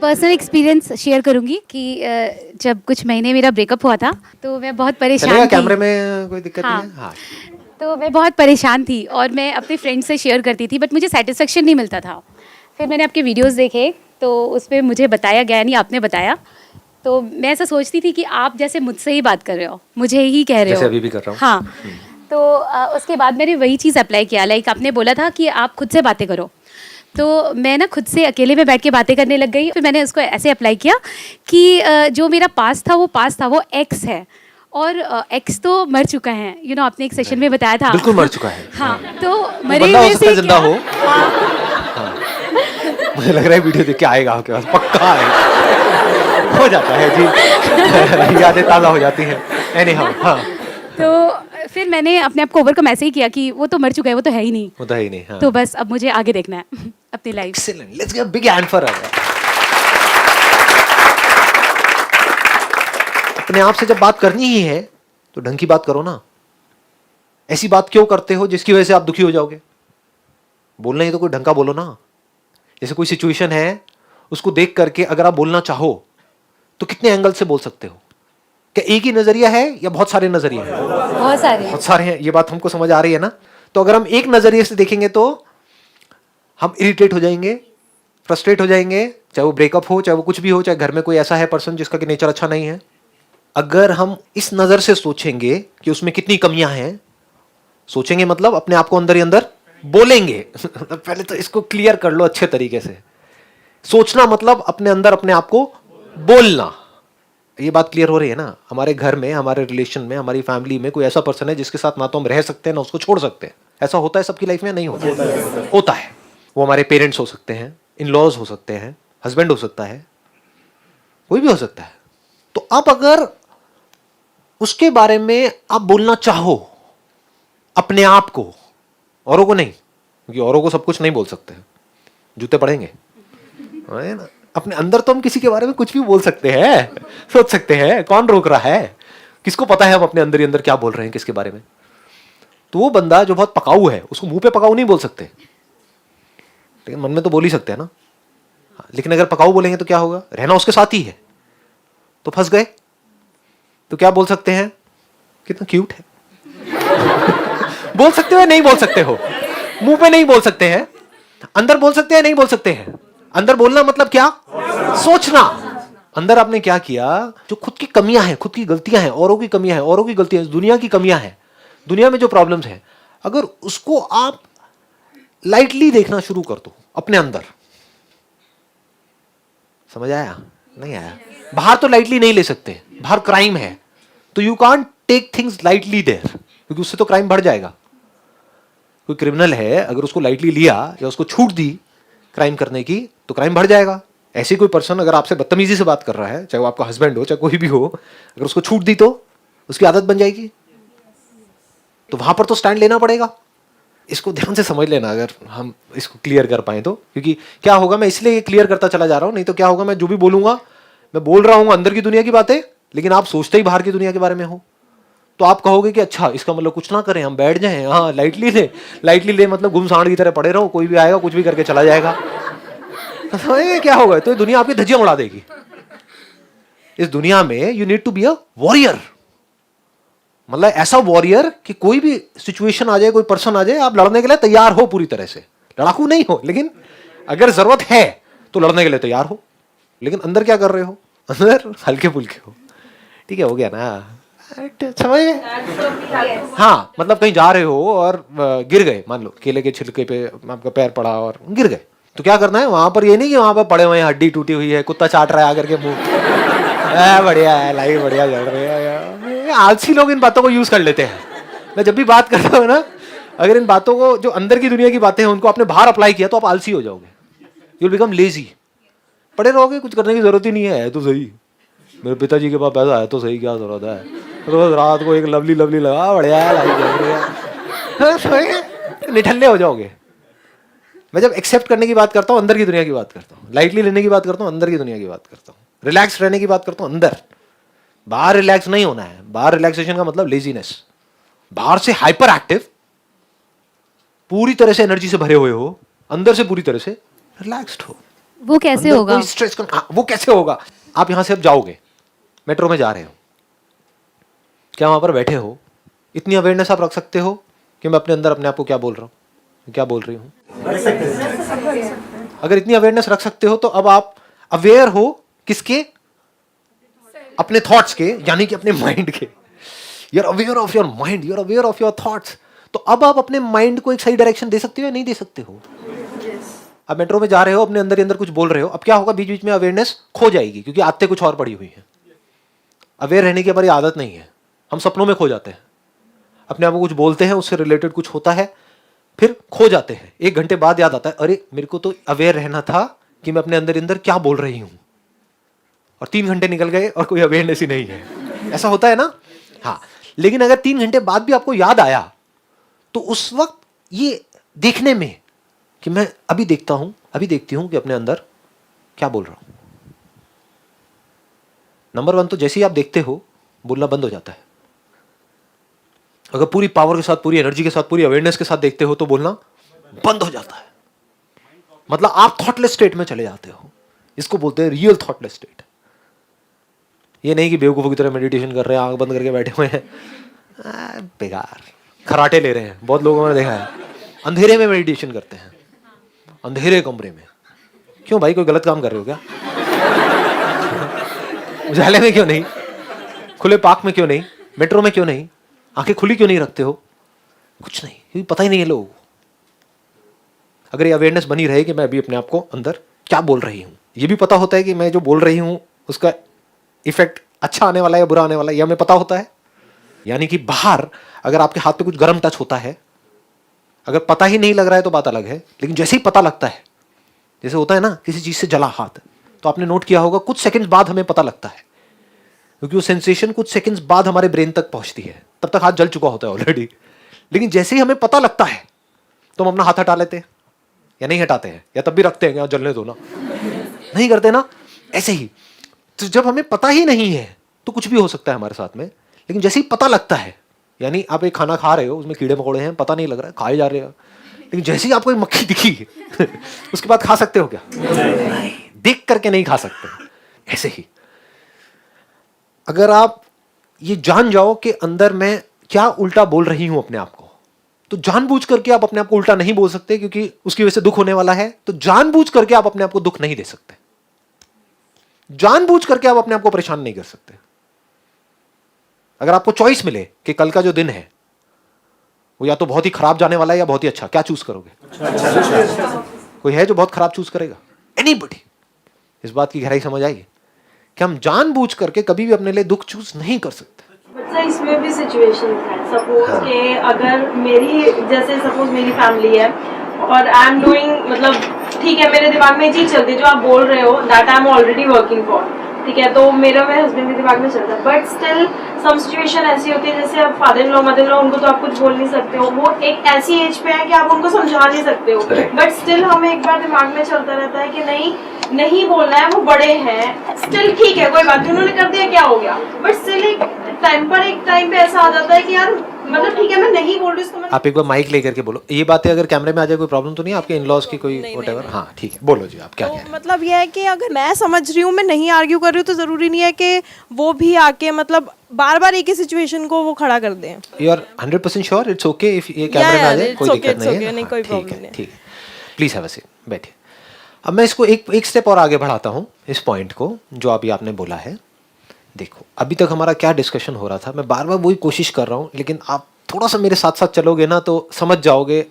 Personal experience share करूंगी कि जब कुछ महीने मेरा ब्रेकअप हुआ था तो मैं बहुत परेशान थी। कैमरे में कोई दिक्कत हाँ। नहीं है? हाँ। तो मैं बहुत परेशान थी और मैं अपने फ्रेंड से शेयर करती थी, बट मुझे सेटिस्फेक्शन नहीं मिलता था। फिर मैंने आपके वीडियोस देखे तो उसमें मुझे बताया गया, यानी आपने बताया, तो मैं ऐसा सोचती थी कि आप जैसे मुझसे ही बात कर रहे हो, मुझे ही कह रहे हो। जैसे अभी भी कर रहा हूँ। हाँ। तो उसके बाद मैंने वही चीज़ अप्लाई किया। लाइक आपने बोला था कि आप खुद से बातें करो, तो मैं ना खुद से अकेले में बैठ के बातें करने लग गई। फिर मैंने उसको ऐसे अप्लाई किया कि जो मेरा पास था वो एक्स है, और एक्स तो मर चुका है। आपने एक सेशन में बताया था। बिल्कुल मर चुका है। हाँ। तो वो मरे बंदा हो हुए सकता है से जिंदा क्या? हो। हाँ। मुझे लग रहा है वीडियो देख के आएगा आपके पास, पक्का आएगा। हो जाता है जी। यादें ताज़ा हो जाती हैं। एनीहाउ, हाँ। तो फिर मैंने अपने आप को ओवरकम ऐसे ही किया कि वो तो मर चुका है, वो तो है ही नहीं। वो तो है ही नहीं। हाँ। तो बस अब मुझे आगे देखना है अपनी life. Excellent, let's give a big hand for her. अपने आप से जब बात करनी ही है तो ढंग की बात करो ना। ऐसी बात क्यों करते हो जिसकी वजह से आप दुखी हो जाओगे? बोलना ही तो कोई ढंग का बोलो ना। जैसे कोई सिचुएशन है, उसको देख करके अगर आप बोलना चाहो तो कितने एंगल से बोल सकते हो? क्या एक ही नजरिया है या बहुत सारे नजरिए हैं? बहुत सारे हैं। ये बात हमको समझ आ रही है ना? तो अगर हम एक नजरिए से देखेंगे तो हम इरिटेट हो जाएंगे, फ्रस्ट्रेट हो जाएंगे, चाहे वो ब्रेकअप हो, चाहे वो कुछ भी हो, चाहे घर में कोई ऐसा है पर्सन जिसका कि नेचर अच्छा नहीं है। अगर हम इस नजर से सोचेंगे कि उसमें कितनी कमियां हैं, सोचेंगे मतलब अपने आप को अंदर ही अंदर बोलेंगे। पहले तो इसको क्लियर कर लो अच्छे तरीके से। सोचना मतलब अपने अंदर अपने आप को बोलना। ये बात क्लियर हो रही है ना? हमारे घर में, हमारे रिलेशन में, हमारी फैमिली में कोई ऐसा पर्सन है जिसके साथ ना तो हम रह सकते हैं ना उसको छोड़ सकते हैं। ऐसा होता है सबकी लाइफ में? नहीं होता? होता है। वो हमारे पेरेंट्स हो सकते हैं, इन लॉज हो सकते हैं, हस्बैंड हो सकता है, कोई भी हो सकता है। तो अब अगर उसके बारे में आप बोलना चाहो अपने आप को, औरों को नहीं, क्योंकि औरों को सब कुछ नहीं बोल सकते हैं, जूते पड़ेंगे, है ना? अपने अंदर तो हम किसी के बारे में कुछ भी बोल सकते हैं, सोच सकते हैं। कौन रोक रहा है? किसको पता है हम अपने अंदर ही अंदर क्या बोल रहे हैं किसके बारे में? तो वो बंदा जो बहुत पकाऊ है उसको मुंह पे पकाऊ नहीं बोल सकते, लेकिन मन में तो बोल ही सकते हैं ना। लेकिन अगर पकाऊ बोलेंगे तो क्या होगा? रहना उसके साथ ही है, तो फंस गए। तो क्या बोल सकते हैं? कितना क्यूट है। बोल सकते हो या नहीं बोल सकते हो? मुंह पे नहीं बोल सकते हैं, अंदर बोल सकते हैं, नहीं बोल सकते हैं। अंदर बोलना मतलब क्या? सोचना। अंदर आपने क्या किया? जो खुद की कमियां हैं, खुद की गलतियां हैं, औरों की कमियां हैं, औरों की गलतियां, दुनिया की कमियां हैं, दुनिया में जो प्रॉब्लम्स हैं, अगर उसको आप लाइटली देखना शुरू कर दो अपने अंदर। समझ आया? नहीं आया? बाहर तो लाइटली नहीं ले सकते, बाहर क्राइम है, तो you can't take things lightly there, क्योंकि उससे तो क्राइम बढ़ जाएगा। कोई क्रिमिनल है, अगर उसको लाइटली लिया या उसको छूट दी क्राइम करने की, तो क्राइम बढ़ जाएगा। ऐसे कोई पर्सन अगर आपसे बदतमीजी से बात कर रहा है, चाहे वो आपका हस्बैंड हो, चाहे कोई भी हो, अगर उसको छूट दी तो उसकी आदत बन जाएगी। तो वहां पर तो स्टैंड लेना पड़ेगा। इसको ध्यान से समझ लेना अगर हम इसको क्लियर कर पाए तो। क्योंकि क्या होगा, मैं इसलिए क्लियर करता चला जा रहा हूं, नहीं तो क्या होगा, मैं जो भी बोलूंगा, मैं बोल रहा हूं अंदर की दुनिया की बातें, लेकिन आप सोचते ही बाहर की दुनिया के बारे में हो। तो आप कहोगे कि अच्छा, इसका मतलब कुछ ना करें, हम बैठ जाएं, हाँ लाइटली ले। लाइटली ले मतलब घुमसाड़ की तरह पड़े रहो, कोई भी आएगा कुछ भी करके चला जाएगा। तो क्या होगा? तो दुनिया आपकी धज्जियां उड़ा देगी। इस दुनिया में you need to be a warrior. मतलब ऐसा वॉरियर कि कोई भी सिचुएशन आ जाए, कोई पर्सन आ जाए, आप लड़ने के लिए तैयार हो पूरी तरह से। लड़ाकू नहीं हो, लेकिन अगर जरूरत है तो लड़ने के लिए तैयार हो। लेकिन अंदर क्या कर रहे हो? अंदर हल्के फुल्के हो। ठीक है, हो गया ना? समझ गए? हाँ, मतलब कहीं जा रहे हो और गिर गए, मान लो केले के छिलके पे आपका पैर पड़ा और गिर गए, तो क्या करना है? वहां पर ये नहीं कि वहां पर पड़े हुए हैं, हड्डी टूटी हुई है, कुत्ता चाट रहा है आकर के मुंह। बढ़िया है, लाइफ बढ़िया चल रही है यार। आलसी लोग इन बातों को यूज कर लेते हैं। मैं जब भी बात करता हूँ ना, अगर इन बातों को, जो अंदर की दुनिया की बातें हैं, उनको आपने बाहर अप्लाई किया तो आप आलसी हो जाओगे। You will become lazy. पड़े रहोगे, कुछ करने की जरूरत ही नहीं है तो सही। मेरे पिताजी के पास पैसा है तो सही, क्या जरूरत है? रोज रात को एक लवली लवली लगा, बढ़िया लाइफ चल रही है। निठल्ले हो जाओगे। मैं जब एक्सेप्ट करने की बात करता हूँ, अंदर की दुनिया की बात करता हूँ। लाइटली लेने की बात करता हूँ, अंदर की दुनिया की बात करता हूँ। रिलैक्स रहने की बात करता हूँ, अंदर। बाहर रिलैक्स नहीं होना है। बाहर रिलैक्सेशन का मतलब लेजीनेस। बाहर से हाइपर एक्टिव, पूरी तरह से एनर्जी से भरे हुए हो, अंदर से पूरी तरह से रिलैक्स्ड हो। वो कैसे अंदर होगा? कोई स्ट्रेस वो कैसे होगा? आप यहां से अब जाओगे, मेट्रो में जा रहे हो, क्या वहां पर बैठे हो, इतनी अवेयरनेस आप रख सकते हो कि मैं अपने अंदर अपने आप को क्या बोल रहा हूँ, क्या बोल रही हूँ? अगर इतनी अवेयरनेस रख सकते हो तो अब आप अवेयर हो किसके? अपने थॉट्स के, यानी कि अपने माइंड के। You are aware of your mind, you are aware of your thoughts. तो अब आप अपने माइंड को एक सही डायरेक्शन दे सकते हो या नहीं दे सकते हो? अब मेट्रो में जा रहे हो, अपने अंदर ही अंदर कुछ बोल रहे हो, अब क्या होगा? बीच बीच में अवेयरनेस खो जाएगी, क्योंकि आदतें कुछ और पड़ी हुई हैं। अवेयर रहने की हमारी आदत नहीं है, हम सपनों में खो जाते हैं, अपने आप को कुछ बोलते हैं, उससे रिलेटेड कुछ होता है, फिर खो जाते हैं। 1 घंटे बाद याद आता है, अरे मेरे को तो अवेयर रहना था कि मैं अपने अंदर अंदर क्या बोल रही हूं, और 3 घंटे निकल गए और कोई अवेयरनेस ही नहीं है। ऐसा होता है ना? हाँ। लेकिन अगर 3 घंटे बाद भी आपको याद आया, तो उस वक्त ये देखने में कि मैं अभी देखता हूं, अभी देखती हूं कि अपने अंदर क्या बोल रहा हूं। नंबर 1 तो जैसे ही आप देखते हो, बोलना बंद हो जाता है। अगर पूरी पावर के साथ, पूरी एनर्जी के साथ, पूरी अवेयरनेस के साथ देखते हो तो बोलना बंद हो जाता है। मतलब आप थॉटलेस स्टेट में चले जाते हो। इसको बोलते हैं रियल थॉटलेस स्टेट। ये नहीं कि बेवकूफों की तरह मेडिटेशन कर रहे हैं, आंख बंद करके बैठे हुए हैं, बेकार खराटे ले रहे हैं। बहुत लोगों ने देखा है अंधेरे में मेडिटेशन करते हैं, अंधेरे कमरे में। क्यों भाई, कोई गलत काम कर रहे हो क्या? उजाले में क्यों नहीं? खुले पार्क में क्यों नहीं? मेट्रो में क्यों नहीं? आंखें खुली क्यों नहीं रखते हो? कुछ नहीं, क्योंकि पता ही नहीं है लोगों को। अगर ये अवेयरनेस बनी रहे कि मैं अभी अपने आप को अंदर क्या बोल रही हूं, ये भी पता होता है कि मैं जो बोल रही हूं उसका इफेक्ट अच्छा आने वाला है या बुरा आने वाला है, यह हमें पता होता है। यानी कि बाहर अगर आपके हाथ पे कुछ गर्म टच होता है, अगर पता ही नहीं लग रहा है तो बात अलग है, लेकिन जैसे ही पता लगता है, जैसे होता है ना किसी चीज से जला हाथ, तो आपने नोट किया होगा कुछ सेकंड्स बाद हमें पता लगता है, क्योंकि वो सेंसेशन कुछ सेकंड्स बाद हमारे ब्रेन तक पहुंचती है। तब तक हाथ जल चुका होता है ऑलरेडी। लेकिन जैसे ही हमें पता लगता है तो हम अपना हाथ हटा लेते हैं या नहीं हटाते हैं, या तब भी रखते हैं, जलने दो ना, नहीं करते ना। ऐसे ही तो जब हमें पता ही नहीं है तो कुछ भी हो सकता है हमारे साथ में। लेकिन जैसे ही पता लगता है, यानी आप एक खाना खा रहे हो, उसमें कीड़े मकोड़े हैं, पता नहीं लग रहा है, खाए जा रहे हो, लेकिन जैसे ही आपको एक मक्खी दिखी उसके बाद खा सकते हो क्या? नहीं, देख करके नहीं खा सकते। ऐसे ही अगर आप ये जान जाओ कि अंदर मैं क्या उल्टा बोल रही हूं अपने आप को, तो जानबूझ करके आप अपने आप को उल्टा नहीं बोल सकते, क्योंकि उसकी वजह से दुख होने वाला है। तो जानबूझ करके आप अपने आप को दुख नहीं दे सकते, जानबूझ करके आप अपने आप को परेशान नहीं कर सकते। अगर आपको चॉइस मिले कि कल का जो दिन है वो या तो बहुत ही खराब जाने वाला है या बहुत ही अच्छा, क्या चूज करोगे? कोई है जो बहुत खराब चूज करेगा? एनीबॉडी? इस बात की गहराई समझ आई कि हम जानबूझ करके कभी भी अपने लिए दुख चूज नहीं कर सकते। मतलब इसमें भी सिचुएशन है, सपोज के अगर मेरी, जैसे सपोज मेरी फैमिली है और आई एम डूइंग, मतलब ठीक है मेरे दिमाग में ये चीज चलती है जो आप बोल रहे हो, that I am already working for, ठीक है, तो मेरे हस्बैंड के दिमाग में चलता है, बट स्टिल सम सिचुएशन ऐसी होती है, जैसे आप father in law, mother in law, उनको तो आप कुछ बोल नहीं सकते हो, वो एक ऐसी एज पे है कि आप उनको समझा नहीं सकते हो, बट स्टिल हमें एक बार दिमाग में चलता रहता है कि नहीं बोलना है, वो बड़े हैं, स्टिल ठीक है कोई बात नहीं, उन्होंने कर दिया क्या हो गया, बट स्टिल एक टाइम पे ऐसा आ जाता है कि यार मतलब ठीक है मैं नहीं बोल रही उसको। आप एक बार माइक लेकर के बोलो। ये बातें अगर कैमरे में आ जाए कोई प्रॉब्लम तो नहीं आपके इन-लॉज की कोई व्हाटएवर? हाँ ठीक है, बोलो जी आप क्या कह रहे हैं। मतलब ये है कि अगर मैं समझ रही हूँ, मैं नहीं आर्ग्यू कर रही हूँ, तो जरूरी नहीं है कि वो भी आके मतलब बार बार एक ही सिचुएशन को वो खड़ा कर दें। You are 100% sure? It's okay if ये कैमरे में आ जाए, कोई दिक्कत नहीं है? नहीं, कोई प्रॉब्लम नहीं। ठीक है, प्लीज हैव अ सीट, बैठिए। अब मैं इसको एक स्टेप और आगे बढ़ाता हूँ, इस पॉइंट को जो अभी आपने बोला है। देखो अभी तक हमारा क्या डिस्कशन हो रहा था, मैं बार बार वही कोशिश कर रहा हूँ, लेकिन आप थोड़ा सा मेरे साथ साथ चलोगे ना तो समझ जाओगे।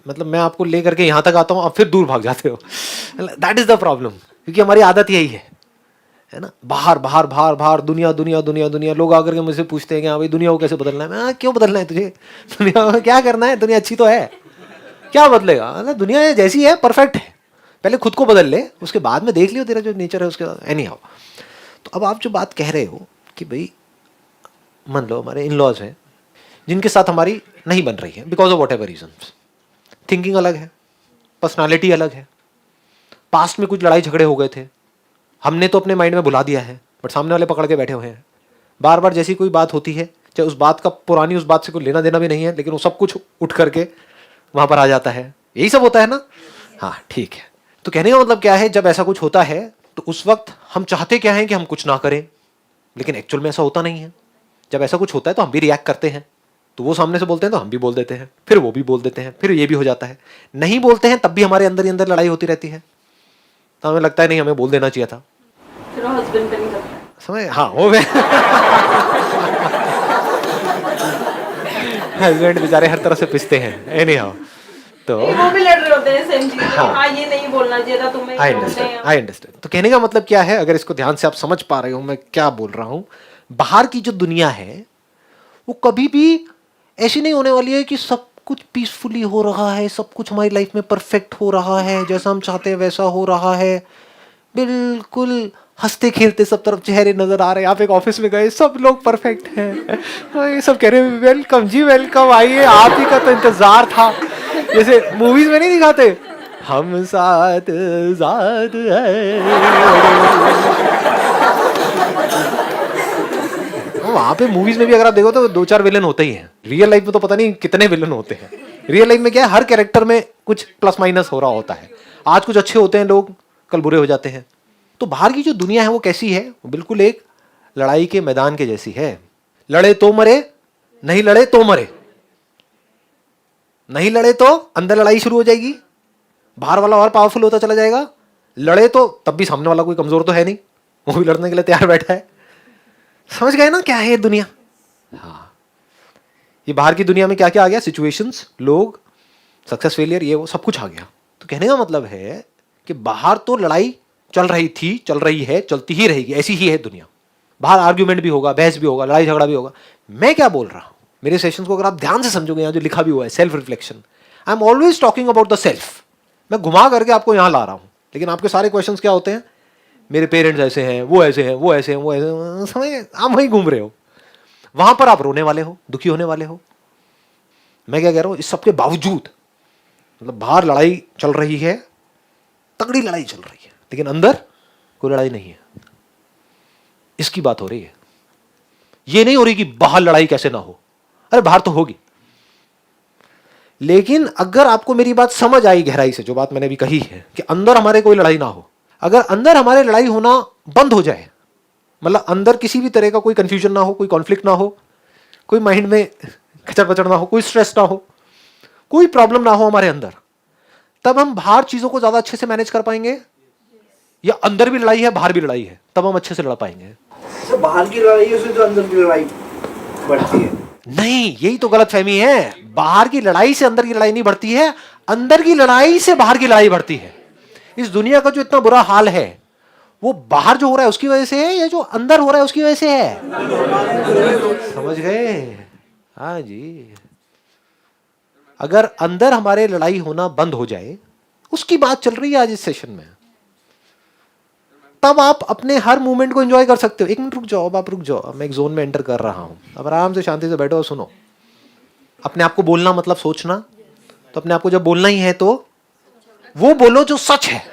मतलब मैं आपको ले करके यहाँ तक आता हूँ, आप फिर दूर भाग जाते हो। दैट इज द प्रॉब्लम, क्योंकि हमारी आदत यही है ना, बाहर बाहर बाहर बाहर, दुनिया दुनिया दुनिया दुनिया। लोग आकर के मुझसे पूछते हैं कि हाँ भाई दुनिया को कैसे बदलना है? मैं क्यों बदलना है तुझे? दुनिया को क्या करना है? दुनिया अच्छी तो है, क्या बदलेगा? दुनिया जैसी है परफेक्ट है, पहले खुद को बदल ले, उसके बाद में देख लियो तेरा जो नेचर है उसके बाद। एनी हाउ, तो अब आप जो बात कह रहे हो कि भाई मान लो हमारे इन लॉज हैं जिनके साथ हमारी नहीं बन रही है because of whatever reasons, thinking अलग है, पर्सनालिटी अलग है, पास्ट में कुछ लड़ाई झगड़े हो गए थे, हमने तो अपने माइंड में भुला दिया है, बट सामने वाले पकड़ के बैठे हुए हैं। बार बार जैसी कोई बात होती है, चाहे उस बात का पुरानी उस बात से कोई लेना देना भी नहीं है, लेकिन वो सब कुछ उठ करके वहां पर आ जाता है। यही सब होता है ना? हाँ ठीक है, तो कहने का मतलब क्या है, जब ऐसा कुछ होता है तो उस वक्त हम चाहते क्या है कि हम कुछ ना करें, लेकिन एक्चुअल में ऐसा होता नहीं है। जब ऐसा कुछ होता है तो हम भी रिएक्ट करते हैं, तो वो सामने से बोलते हैं तो हम भी बोल देते हैं, फिर वो भी बोल देते हैं, फिर ये भी हो जाता है। नहीं बोलते हैं तब भी हमारे अंदर ही अंदर लड़ाई होती रहती है, तो हमें लगता है नहीं हमें बोल देना चाहिए था। फिर वो हस्बैंड पे नहीं करता है। समझ, हाँ वो हस्बैंड बेचारे हर तरह से पिसते हैं एनी हाउ। तो वो भी लड़ रहे होते हैं सेम चीज। हाँ। हाँ ये नहीं बोलना चाहिए था तुम्हें, आई ये बोलते अंडरस्टैंड, हैं। I understand. तो कहने का मतलब क्या है, अगर इसको ध्यान से आप समझ पा रहे हो मैं क्या बोल रहा हूं, बाहर की जो दुनिया है वो कभी भी ऐसी नहीं होने वाली है कि सब कुछ पीसफुली हो रहा है, सब कुछ हमारी लाइफ में परफेक्ट हो रहा है, जैसा हम चाहते हैं वैसा हो रहा है, बिल्कुल हंसते खेलते सब तरफ चेहरे नजर आ रहे हैं। आप एक ऑफिस में गए, सब लोग परफेक्ट हैं, तो ये सब कह रहे हैं वेलकम जी वेलकम, आइए आप ही का तो इंतजार था। जैसे मूवीज में नहीं दिखाते, हम साथ साथ हैं, वहां पे मूवीज में भी अगर आप देखो तो 2-4 विलन होते ही हैं। रियल लाइफ में तो पता नहीं कितने विलन होते हैं। रियल लाइफ में क्या है, हर कैरेक्टर में कुछ प्लस माइनस हो रहा होता है। आज कुछ अच्छे होते हैं लोग, कल बुरे हो जाते हैं। तो बाहर की जो दुनिया है वो कैसी है, वो बिल्कुल एक लड़ाई के मैदान के जैसी है। लड़े तो मरे, नहीं लड़े तो मरे। नहीं लड़े तो अंदर लड़ाई शुरू हो जाएगी, बाहर वाला और पावरफुल होता चला जाएगा। लड़े तो तब भी सामने वाला कोई कमजोर तो है नहीं, वो भी लड़ने के लिए तैयार बैठा है। समझ गए ना क्या है ये दुनिया? हाँ, ये बाहर की दुनिया में क्या क्या आ गया, सिचुएशंस, लोग, सक्सेस फेलियर, ये वो सब कुछ आ गया। तो कहने का मतलब है कि बाहर तो लड़ाई चल रही थी, चल रही है, चलती ही रहेगी, ऐसी ही है दुनिया। बाहर आर्ग्यूमेंट भी होगा, बहस भी होगा, लड़ाई झगड़ा भी होगा। मैं क्या बोल रहा हूं, मेरे सेशंस को अगर आप ध्यान से समझोगे, यहाँ जो लिखा भी हुआ है self reflection, I am always talking about the self. मैं घुमा करके आपको यहां ला रहा हूं, लेकिन आपके सारे क्वेश्चंस क्या होते हैं, मेरे पेरेंट्स ऐसे हैं, वो ऐसे हैं, वो ऐसे हैं, वो ऐसे, समझ, आप वहीं घूम रहे हो। वहां पर आप रोने वाले हो, दुखी होने वाले हो। मैं क्या कह रहा हूं, इस सबके बावजूद मतलब बाहर लड़ाई चल रही है, तगड़ी लड़ाई चल रही है, लेकिन अंदर कोई लड़ाई नहीं है। इसकी बात हो रही है, ये नहीं हो रही कि बाहर लड़ाई कैसे ना हो। अरे बाहर तो होगी, लेकिन अगर आपको मेरी बात समझ आई गहराई से, जो बात मैंने भी कही है कि अंदर हमारे कोई लड़ाई ना हो, अगर अंदर हमारे लड़ाई होना बंद हो जाए, मतलब अंदर किसी भी तरह का कोई कंफ्यूजन ना हो, कोई कॉन्फ्लिक्ट ना हो, कोई माइंड में खचर पचड़ ना हो, कोई स्ट्रेस ना हो, कोई प्रॉब्लम ना हो हमारे अंदर, तब हम बाहर चीजों को ज्यादा अच्छे से मैनेज कर पाएंगे। या अंदर भी लड़ाई है, बाहर भी लड़ाई है, तब हम अच्छे से लड़ पाएंगे। तो बाहर की लड़ाई है तो अंदर की लड़ाई बढ़ती है? नहीं, यही तो गलतफहमी है। बाहर की लड़ाई से अंदर की लड़ाई नहीं बढ़ती है, अंदर की लड़ाई से बाहर की लड़ाई बढ़ती है। इस दुनिया का जो इतना बुरा हाल है, वो बाहर जो हो रहा है उसकी वजह से है, या जो अंदर हो रहा है उसकी वजह से है? समझ गए? हाँ जी। अगर अंदर हमारे लड़ाई होना बंद हो जाए, उसकी बात चल रही है आज इस सेशन में, तब आप अपने हर मूवमेंट को एंजॉय कर सकते हो। एक मिनट रुक जाओ, अब आप रुक जाओ, अब मैं एक जोन में एंटर कर रहा हूं। अब आराम से शांति से बैठो और सुनो। अपने आप को बोलना मतलब सोचना, तो अपने आप को जब बोलना ही है तो वो बोलो जो सच है।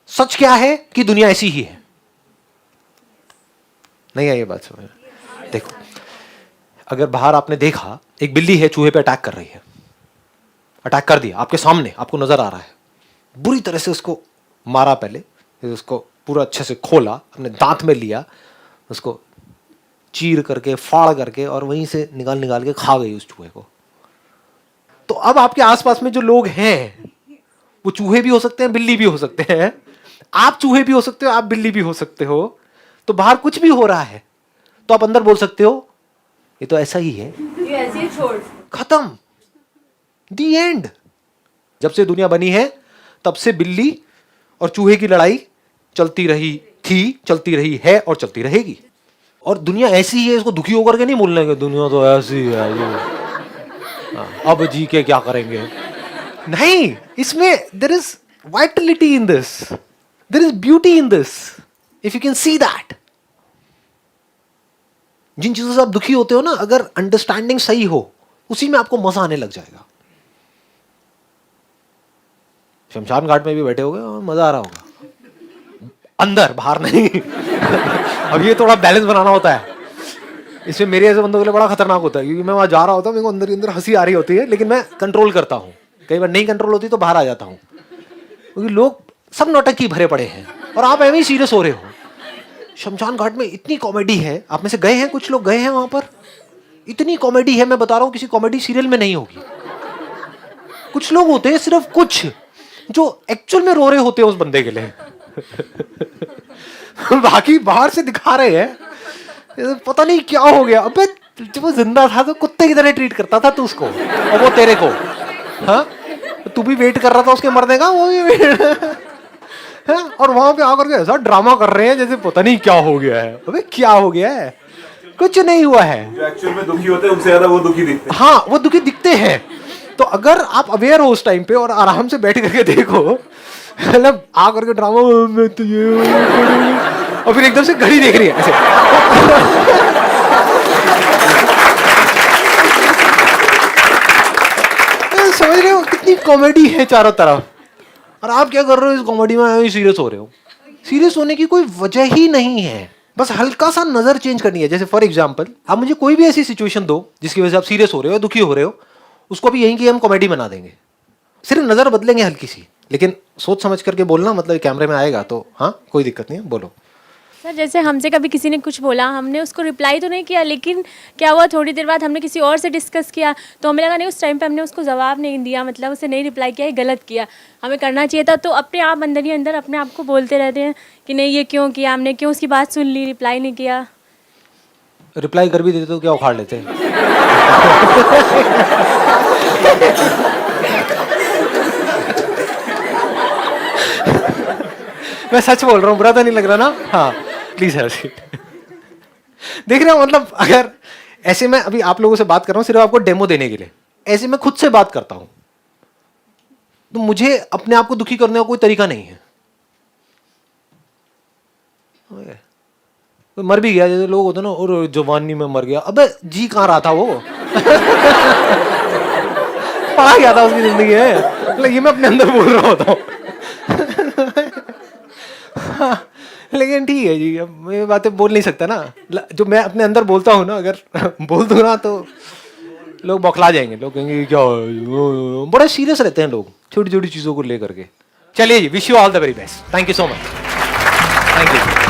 सच क्या है कि दुनिया ऐसी ही है। नहीं आई ये बात समझ? देखो, अगर बाहर आपने देखा एक बिल्ली है चूहे पे अटैक कर रही है, अटैक कर दिया आपके सामने, आपको नजर आ रहा है, बुरी तरह से उसको मारा, पहले उसको पूरा अच्छे से खोला, अपने दांत में लिया, उसको चीर करके फाड़ करके और वहीं से निकाल के खा गई उस चूहे को। तो अब आपके आसपास में जो लोग हैं वो चूहे भी हो सकते हैं, बिल्ली भी हो सकते हैं। आप चूहे भी हो सकते हो, आप बिल्ली भी हो सकते हो। तो बाहर कुछ भी हो रहा है तो आप अंदर बोल सकते हो ये तो ऐसा ही है, ये ऐसे ही छोड़। खत्म, दी एंड। जब से दुनिया बनी है तब से बिल्ली और चूहे की लड़ाई चलती रही थी, चलती रही है और चलती रहेगी। और दुनिया ऐसी ही है, इसको दुखी होकर के नहीं बोलने के दुनिया तो ऐसी है ये, अब जी के क्या करेंगे। नहीं, इसमें there is vitality in this, there is beauty in this, if you can see that. जिन चीजों से आप दुखी होते हो ना, अगर अंडरस्टैंडिंग सही हो, उसी में आपको मजा आने लग जाएगा। शमशान घाट में भी बैठे होगे और मजा आ रहा होगा अंदर, बाहर नहीं। अब ये थोड़ा बैलेंस बनाना होता है। इसमें मेरे ऐसे बंदों के लिए बड़ा खतरनाक होता है, क्योंकि मैं वहां जा रहा होता हूँ, मेरे को अंदर ही अंदर हंसी आ रही होती है, लेकिन मैं कंट्रोल करता हूँ। कई बार नहीं कंट्रोल होती तो बाहर आ जाता हूँ। क्योंकि लोग सब नौटंकी भरे पड़े हैं और आप ऐਵੇਂ ही सीरियस हो रहे हो। शमशान घाट में इतनी कॉमेडी है, आप में से गए हैं, कुछ लोग गए हैं वहां पर, इतनी कॉमेडी है, मैं बता रहा हूँ किसी कॉमेडी सीरियल में नहीं होगी। कुछ लोग होते हैं सिर्फ कुछ जो एक्चुअल में रो रहे होते हैं उस बंदे के लिए बाकी बाहर से दिखा रहे हैं पता नहीं क्या हो गया। अबे जब वो जिंदा था तो कुत्ते की तरह ट्रीट करता था तू उसको और वो तेरे को, हाँ तू भी वेट कर रहा था उसके मरने का, वो भी वेट हाँ? और वहां पे आकर के ऐसा ड्रामा कर रहे हैं जैसे पता नहीं क्या हो गया है। अबे क्या हो गया है, कुछ नहीं हुआ है। जो एक्चुअल में दुखी होते हैं उनसे ज्यादा वो दुखी दिखते हैं। हाँ वो दुखी दिखते हैं। तो अगर आप अवेयर हो उस टाइम पे और आराम से बैठ करके देखो, मतलब आ करके ड्रामा में तो ये और फिर एकदम से घड़ी देख रही है ऐसे समझ रहे हो कितनी कॉमेडी है चारों तरफ, और आप क्या कर रहे हो इस कॉमेडी में, सीरियस हो रहे हो। सीरियस होने की कोई वजह ही नहीं है, बस हल्का सा नजर चेंज करनी है। जैसे फॉर एग्जांपल आप मुझे कोई भी ऐसी सिचुएशन दो जिसकी वजह से आप सीरियस हो रहे हो, दुखी हो रहे हो, उसको भी यहीं की हम कॉमेडी बना देंगे, सिर्फ नजर बदलेंगे हल्की सी, लेकिन सोच समझ करके बोलना, मतलब कैमरे में आएगा तो हाँ कोई दिक्कत नहीं है, बोलो। सर जैसे हमसे कभी किसी ने कुछ बोला, हमने उसको रिप्लाई तो नहीं किया, लेकिन क्या हुआ थोड़ी देर बाद हमने किसी और से डिस्कस किया तो हमें लगा नहीं उस टाइम पे हमने उसको जवाब नहीं दिया, मतलब उसे नहीं रिप्लाई किया, गलत किया, हमें करना चाहिए था। तो अपने आप अंदर ही अंदर अपने आप को बोलते रहते हैं कि नहीं ये क्यों किया हमने, क्यों उसकी बात सुन ली, रिप्लाई नहीं किया। रिप्लाई कर भी देते तो क्या उखाड़ लेते मैं सच बोल रहा हूँ, बुरा तो नहीं लग रहा ना? हाँ प्लीज हैव सीट। देख रहे हो, मतलब अगर ऐसे मैं अभी आप लोगों से बात कर रहा हूँ सिर्फ आपको डेमो देने के लिए, ऐसे मैं खुद से बात करता हूँ तो मुझे अपने आप को दुखी करने का कोई तरीका नहीं है। तो मर भी गया, जैसे लोग होते ना, और जवानी में मर गया, अबे जी कहाँ रहा था वो पढ़ा गया था उसकी जिंदगी है, मतलब ये मैं अपने अंदर बोल रहा होता हूँ लेकिन ठीक है जी, अब मैं बातें बोल नहीं सकता ना, जो मैं अपने अंदर बोलता हूँ ना, अगर बोल दूँ ना तो लोग बौखला जाएंगे, लोग कहेंगे क्या, बड़े सीरियस रहते हैं लोग छोटी छोटी चीजों को लेकर के। चलिए जी, wish you all the very best, thank you so much, thank you.